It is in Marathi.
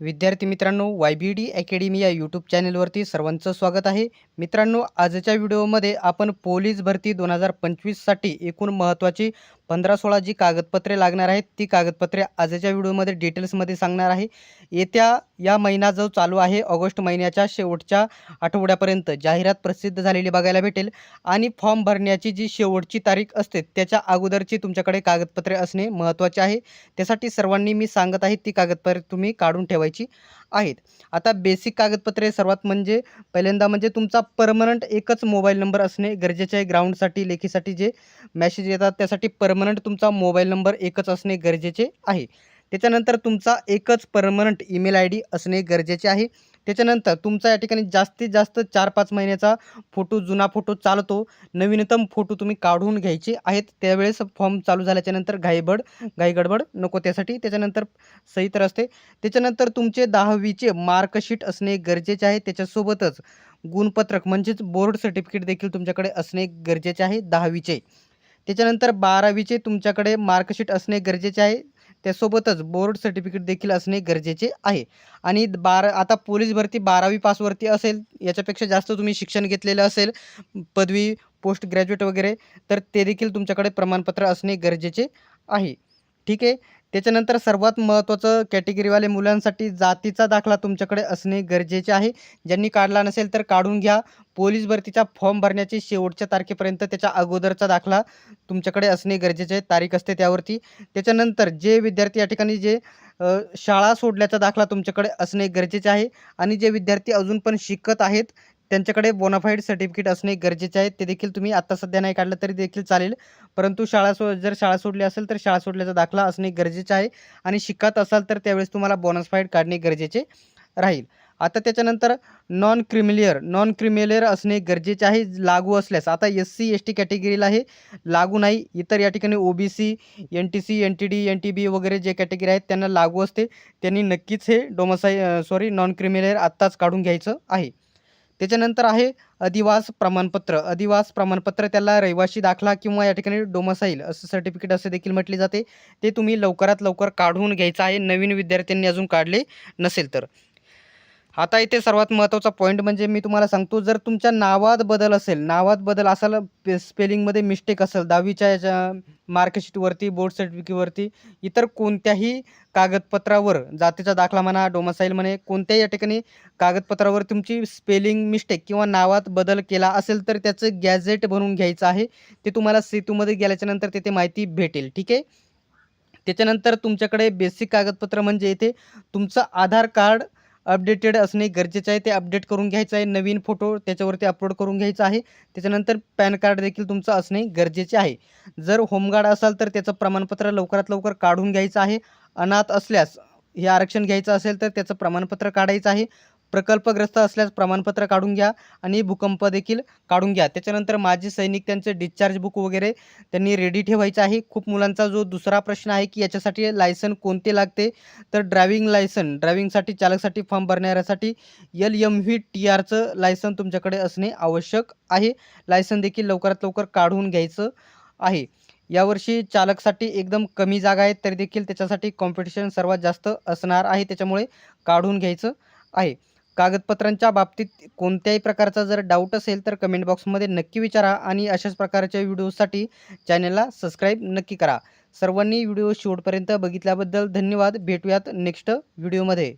विद्यार्थी मित्रांनो, YBD अकॅडमी या यूट्यूब चॅनलवरती सर्वांचं स्वागत आहे. मित्रांनो, आजच्या व्हिडिओमध्ये आपण पोलीस भरती 2025साठी एकूण महत्त्वाची 15-16 जी कागदपत्रे लागणार आहेत, ती कागदपत्रे आजच्या व्हिडिओमध्ये डिटेल्समध्ये सांगणार आहे. या महिना जो चालू आहे, ऑगस्ट महिन्याच्या शेवटच्या आठवड्यापर्यंत जाहिरात प्रसिद्ध झालेली बघायला भेटेल आणि फॉर्म भरण्याची जी शेवटची तारीख असते, त्याच्या अगोदरची तुमच्याकडे कागदपत्रे असणे महत्त्वाचे आहे. त्यासाठी सर्वांनी मी सांगत आहे, ती कागदपत्रे तुम्ही काढून ठेवायची आहेत. आता बेसिक कागदपत्रे सर्वात पहिल्यांदा म्हणजे तुमचा परमनंट एकच मोबाईल नंबर असणे गरजेचे आहे. ग्राउंडसाठी, लेखीसाठी जे मेसेज येतात त्यासाठी परमनंट तुमचा मोबाईल नंबर एकच असणे गरजेचे आहे. त्याच्यानंतर तुमचा एकच परमनंट ईमेल ID असणे गरजेचे आहे. त्याच्यानंतर तुमचा या ठिकाणी जास्तीत जास्त 4-5 महिन्याचा फोटो, जुना फोटो चालतो. नवीनतम फोटो तुम्ही काढून घ्यायचे आहेत. त्यावेळेस फॉर्म चालू झाल्याच्यानंतर घाई-गडबड नको त्यासाठी. त्याच्यानंतर सही तर असते. त्याच्यानंतर तुमचे 10वीचे मार्कशीट असणे गरजेचे आहे. त्याच्यासोबतच गुणपत्रक म्हणजेच बोर्ड सर्टिफिकेट देखील तुमच्याकडे असणे गरजेचे आहे 10वीचे. त्याच्यानंतर 12वीचे तुमच्याकडे मार्कशीट असणे गरजेचे आहे. त्यासोबतच बोर्ड सर्टिफिकेट देखील असणे गरजेचे आहे. आणि आता पोलीस भरती 12वी पासवरती असेल, याच्यापेक्षा जास्त तुम्ही शिक्षण घेतलेलं असेल, पदवी, पोस्ट ग्रॅज्युएट वगैरे, तर ते देखील तुमच्याकडे प्रमाणपत्र असणे गरजेचे आहे. ठीक आहे. त्याच्यानंतर सर्वात महत्त्वाचं कॅटेगरीवाले मुलांसाठी जातीचा दाखला तुमच्याकडे असणे गरजेचे आहे. ज्यांनी काढला नसेल तर काढून घ्या. पोलीस भरतीचा फॉर्म भरण्याची शेवटच्या तारखेपर्यंत त्याच्या अगोदरचा दाखला तुमच्याकडे असणे गरजेचे आहे. तारीख असते त्यावरती. त्याच्यानंतर जे विद्यार्थी या ठिकाणी शाळा सोडल्याचा दाखला तुमच्याकडे असणे गरजेचे आहे आणि जे विद्यार्थी अजून पण शिकत आहेत त्यांच्याकडे बोनाफाईड सर्टिफिकेट असणे गरजेचे आहे. ते देखील तुम्ही आत्ता सध्या नाही काढलं तरी देखील चालेल. परंतु जर शाळा सोडली असेल तर शाळा सोडल्याचा दाखला असणे गरजेचे आहे आणि शिकत असाल तर त्यावेळेस तुम्हाला बोनसफाईड काढणे गरजेचे राहील. आता त्याच्यानंतर नॉन क्रिमिलियर असणे गरजेचे आहे लागू असल्यास. आता SC ST कॅटेगरीला हे लागू नाही. इतर या ठिकाणी OBC, NTC, NTD, NTB वगैरे जे कॅटेगरी आहेत त्यांना लागू असते. त्यांनी नक्कीच हे नॉन क्रिमिलियर आत्ताच काढून घ्यायचं आहे. त्याच्यानंतर आहे अधिवास प्रमाणपत्र. अधिवास प्रमाणपत्र त्याला रहिवासी दाखला किंवा या ठिकाणी डोमसाईल असं सर्टिफिकेट असे देखील म्हटले जाते. ते तुम्ही लवकरात लवकर काढून घ्यायचं आहे, नवीन विद्यार्थ्यांनी अजून काढले नसेल तर. आता इथे सर्वात महत्त्वाचा पॉईंट म्हणजे मी तुम्हाला सांगतो, जर तुमच्या नावात बदल असेल, स्पेलिंगमध्ये मिस्टेक असेल, 10वीच्या याच्या मार्कशीटवरती, बोर्ड सर्टिफिकेटवरती, इतर कोणत्याही कागदपत्रावर जातीचा दाखला म्हणा, डोमिसाईल म्हणे, कोणत्याही या ठिकाणी कागदपत्रावर तुमची स्पेलिंग मिस्टेक किंवा नावात बदल केला असेल तर त्याचं गॅझेट बनवून घ्यायचं आहे. ते तुम्हाला सेतूमध्ये गेल्याच्यानंतर तिथे माहिती भेटेल. ठीक आहे. त्याच्यानंतर तुमच्याकडे बेसिक कागदपत्र म्हणजे इथे तुमचं आधार कार्ड अपडेटेड असणे गरजेचे आहे. ते अपडेट करून घ्यायचं आहे. नवीन फोटो त्याच्यावरती अपलोड करून घ्यायचा आहे. त्याच्यानंतर पॅन कार्ड देखील तुमचं असणे गरजेचे आहे. जर होमगार्ड असाल तर त्याचं प्रमाणपत्र लवकरात लवकर काढून घ्यायचं आहे. अनाथ असल्यास हे आरक्षण घ्यायचं असेल तर त्याचं प्रमाणपत्र काढायचं आहे. प्रकल्पग्रस्त असल्यास प्रमाणपत्र काढून घ्या आणि भूकंप देखील काढून घ्या. त्याच्यानंतर माजी सैनिक त्यांचे डिस्चार्ज बुक वगैरे त्यांनी रेडी ठेवायचं आहे. खूप मुलांचा जो दुसरा प्रश्न आहे की याच्यासाठी लायसन कोणते लागते, तर ड्रायव्हिंगसाठी, चालकसाठी, फॉर्म भरणाऱ्यासाठी LMV-TRचं लायसन तुमच्याकडे असणे आवश्यक आहे. लायसन देखील लवकरात लवकर काढून घ्यायचं आहे. यावर्षी चालकसाठी एकदम कमी जागा आहेत तरी देखील त्याच्यासाठी कॉम्पिटिशन सर्वात जास्त असणार आहे. त्याच्यामुळे काढून घ्यायचं आहे. कागदपत्रांच्या बाबतीत कोणत्याही प्रकारचा जर डाऊट असेल तर कमेंट बॉक्समध्ये नक्की विचारा आणि अशाच प्रकारच्या व्हिडिओसाठी चॅनलला सबस्क्राईब नक्की करा. सर्वांनी व्हिडिओ शेवटपर्यंत बघितल्याबद्दल धन्यवाद. भेटूयात नेक्स्ट व्हिडिओमध्ये.